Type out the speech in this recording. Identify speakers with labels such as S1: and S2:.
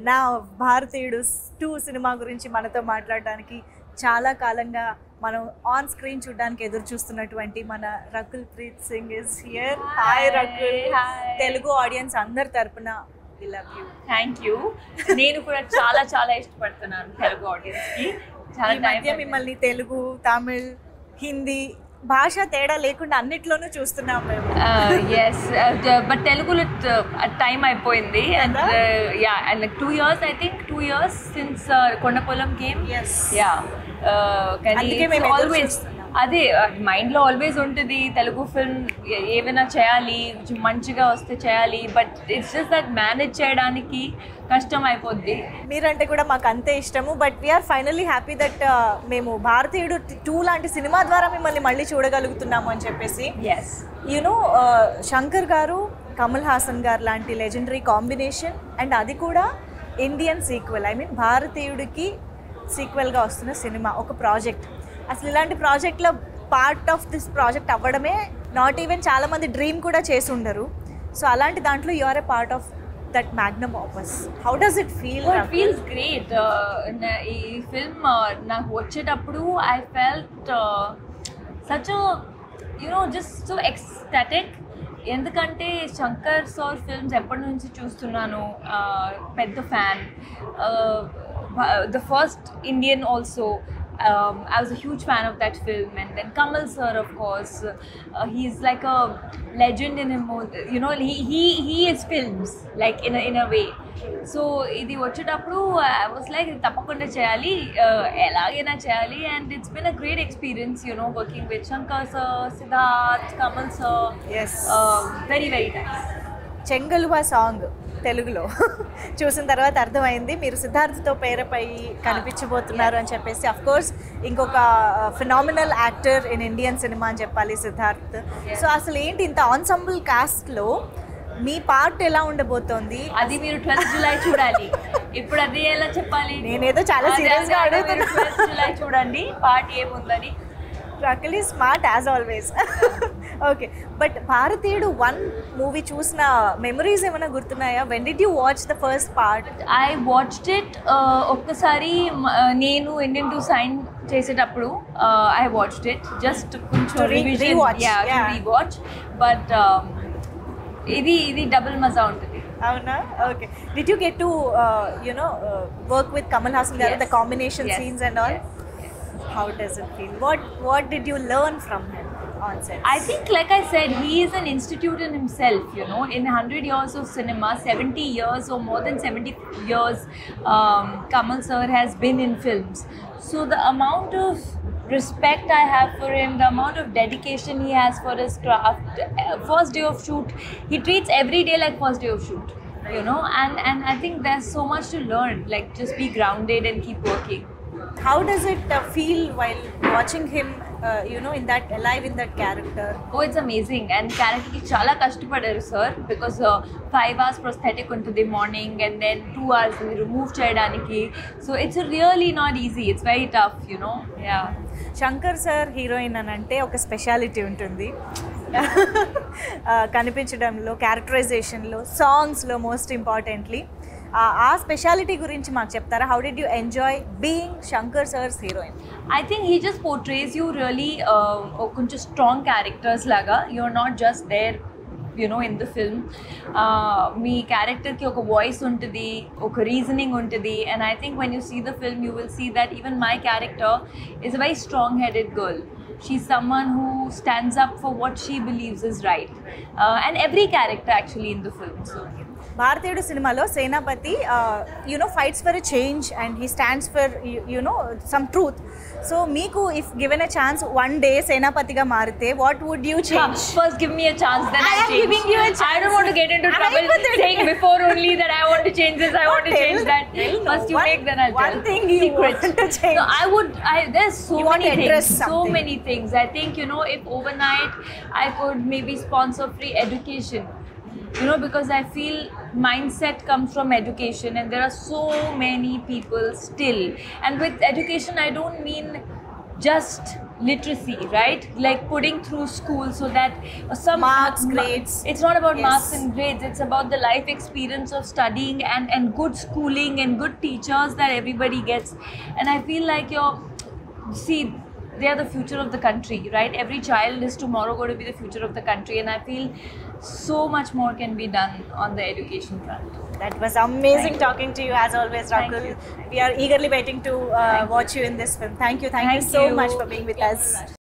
S1: నా భారతీయుడు 2 సినిమా గురించి మనతో మాట్లాడడానికి చాలా కాలంగా మనం ఆన్ స్క్రీన్ చూడడానికి ఎదురు చూస్తున్నటువంటి మన Rakul Preet Singh is here. Hi Rakul. Telugu audience అందరి తరపున we love you.
S2: Thank you. నేను కూడా చాలా చాలా ఇష్టపడుతున్నాను తెలుగు ఆడియన్స్ కి.
S1: చాలా మధ్య మిమ్మల్ని తెలుగు, తమిళ్, హిందీ భాష తేడా లేకుండా అన్నిట్లోనూ చూస్తున్నాం మేము.
S2: ఎస్, బట్ తెలుగులో టైం అయిపోయింది. And yeah, and like 2 years, I think 2 years since Kondapolam came. Yeah, కానీ ఆల్వేస్ అదే మైండ్లో ఆల్వేస్ ఉంటుంది తెలుగు ఫిల్మ్ ఏమైనా చేయాలి, మంచిగా వస్తే చేయాలి, but it's just that manage చేయడానికి కష్టం అయిపోద్ది.
S1: మీరంటే కూడా మాకు అంతే ఇష్టము. But we are finally happy that మేము భారతీయుడు 2 లాంటి సినిమా ద్వారా మిమ్మల్ని మళ్ళీ చూడగలుగుతున్నాము అని చెప్పేసి. యూనో శంకర్ గారు, కమల్ హాసన్ గారు లాంటి లెజెండరీ కాంబినేషన్, అండ్ అది కూడా ఇండియన్ సీక్వెల్. ఐ మీన్ భారతీయుడికి సీక్వెల్గా వస్తున్న సినిమా, ఒక ప్రాజెక్ట్. అసలు ఇలాంటి ప్రాజెక్ట్లో పార్ట్ ఆఫ్ దిస్ ప్రాజెక్ట్ అవ్వడమే నాట్ ఈవెన్ చాలామంది డ్రీమ్ కూడా చేసి ఉండరు. సో అలాంటి దాంట్లో you are a part of that magnum opus. How does it feel?
S2: It feels great. ఈ ఫిల్మ్ నాకు వచ్చేటప్పుడు I felt such a, you know, just so ecstatic. ఎందుకంటే శంకర్ సార్ ఫిల్మ్స్ ఎప్పటి నుంచి చూస్తున్నాను, పెద్ద fan. The first Indian also, I was a huge fan of that film. And then Kamal sir, of course, he's like a legend in him. You know, he is films, like in a way. So idi vachetapudu I was like tappakunda cheyali, elagena cheyali. And it's been a great experience, you know, working with Shankar sir, Siddharth, Kamal sir.
S1: Yes,
S2: very very nice.
S1: Chengaluva song తెలుగులో చూసిన తర్వాత అర్థమైంది మీరు సిద్ధార్థ్తో పేరపై కనిపించబోతున్నారు అని చెప్పేసి. Of course ఇంకొక phenomenal actor in Indian cinema అని చెప్పాలి సిద్ధార్థ్. సో అసలు ఏంటి ఇంత ఆన్సంబుల్ కాస్ట్లో మీ పార్ట్ ఎలా ఉండబోతోంది?
S2: అది మీరు 12th July చూడాలి. ఇప్పుడు అది ఎలా చెప్పాలి?
S1: నేనేదో చాలా సీరియస్గా అడుగుతున్నా.
S2: 12th July చూడండి పార్ట్ ఏముందని.
S1: Rakul is smart as always. Okay, but Bharateeyudu 1 movie చూసిన మెమరీస్ ఏమైనా గుర్తున్నాయా? When did you watch the first part?
S2: I watched it ఒక్కసారి నేను ఇండియన్ 2 సైన్ చేసేటప్పుడు ఐ వాచ్డ్ ఇట్ జస్ట్ కొంచెం రీవాచ్. బట్ ఇది డబుల్ మజా ఉంటుంది.
S1: అవునా? Okay. Did you get to you know work with Kamal Haasan garu, the combination scenes and all? How does it feel? What did you learn from him on set?
S2: I think, like I said, he is an institute in himself, you know. In 100 years of cinema, 70 years or more than 70 years, Kamal sir has been in films. So the amount of respect I have for him, the amount of dedication he has for his craft, first day of shoot, he treats every day like first day of shoot, you know. And I think there's so much to learn, like just be grounded and keep working.
S1: How does it feel while watching him, you know, in that character?
S2: Oh, it's amazing. And character ki chala kashtapadaru sir, because 5 hours prosthetic untundi morning and then 2 hours remove cheyadaniki. So it's really not easy. It's very tough, you know. Yeah.
S1: Shankar sir heroine అని అంటే ఒక speciality ఉంటుంది. కనిపించడంలో, క్యారెక్టరైజేషన్లో, సాంగ్స్లో most importantly. ఆ speciality గురించి మాకు చెప్తారా? How did you enjoy being Shankar sir's heroine?
S2: I think he just portrays you really కొంచెం స్ట్రాంగ్ క్యారెక్టర్స్ లాగా. You're not just there, you know, in the film. మీ క్యారెక్టర్కి ఒక వాయిస్ ఉంటుంది, ఒక రీజనింగ్ ఉంటుంది. And I think when you see the film, you will see that even my character is a very strong-headed girl. She's someone who stands up for what she believes is right. And every character actually in the film. So
S1: Bharateeyudu సినిమాలో Senapathi you know fights for a change and he stands for you know some truth. So మీకు if given a chance 1 day సేనాపతిగా మారితే what would you change?
S2: First give me a chance, then I change.
S1: Giving you a chance.
S2: I don't want to get into trouble saying before only that I want to change this, I want to change that. First you make, then I'll tell.
S1: One thing you want to change.
S2: No, there's so many things. So many things. I think, you know, if overnight I could maybe sponsor free education. You know, because I feel mindset comes from education, and there are so many people still. And with education, I don't mean just literacy, right? Like putting through school so that some
S1: Marks, grades.
S2: It's not about
S1: Yes.
S2: marks and grades. It's about the life experience of studying and good schooling and good teachers that everybody gets. And I feel like see, they are the future of the country, right? Every child is tomorrow going to be the future of the country, and I feel so much more can be done on the education front.
S1: That was amazing talking to you as always,
S2: Thank
S1: Rakul.
S2: you.
S1: We are eagerly waiting to watch you in this film. Thank you so
S2: Thank you.
S1: much for being with us.